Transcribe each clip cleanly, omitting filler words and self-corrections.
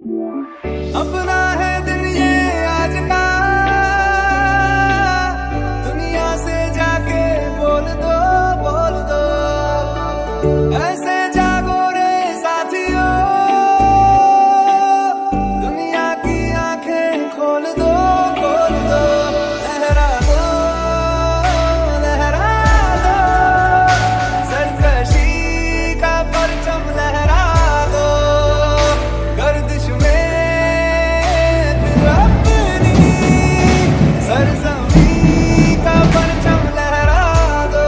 अपना है दिन ये आज का, दुनिया से जाके बोल दो ऐसे जागो रे साथियों, दुनिया की आंखें खोल दो लहरा दो सरकशी का परचम लहरा दो, गर्दिश में फिर अपनी सरजमी का परचम लहरा दो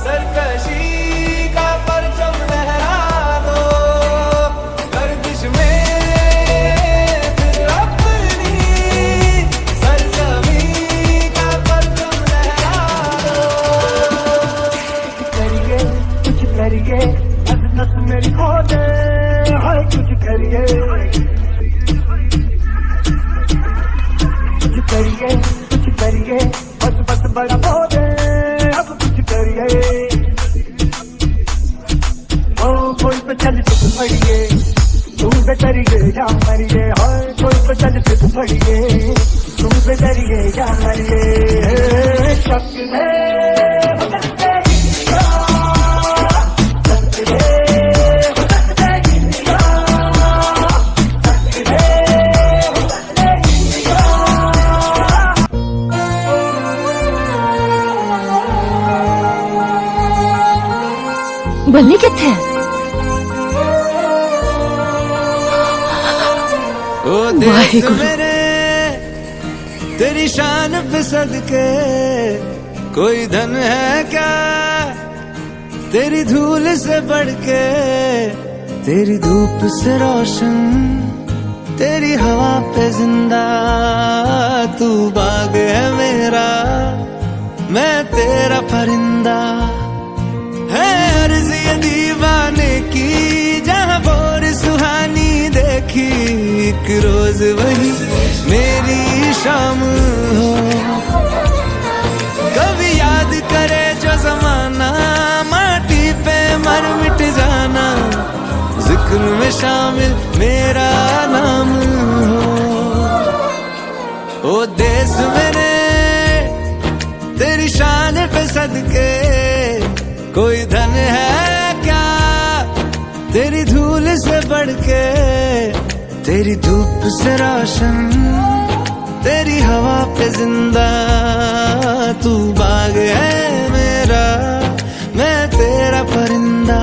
सरकशी का परचम लहरा दो, गर्दिश में फिर अपनी सरजमी का परचम लहरा दो। कुछ करिए नस मेरी खो दे, हाय कुछ करिए बस बड़ा खो दे, अब कुछ करिए ओ कोई पे चल सिख पड़िए, तुम पे डरिए या मरिए, हाय कोई पे चल सिख पड़िए, तुम पे डरिए या मरिए, शक है बल्ली किथे ओ देश मेरे तेरी शान पे सदके, कोई धन है क्या तेरी धूल से बढ़ के, तेरी धूप से रोशन तेरी हवा पे जिंदा, तू बाग है मेरा मैं तेरा परिंदा, है अर्ज़ ये दीवाने की जहाँ बोर सुहानी देखी, एक रोज वही मेरी शाम हो, कभी याद करे जो जमाना माटी पे मर मिट जाना, जिक्र में शामिल मेरा नाम हो। ओ देश मेरे तेरी शान पे सदके, कोई धन है क्या तेरी धूल से बढ़ के, तेरी धूप से रोशन तेरी हवा पे जिंदा, तू बाग है मेरा मैं तेरा परिंदा।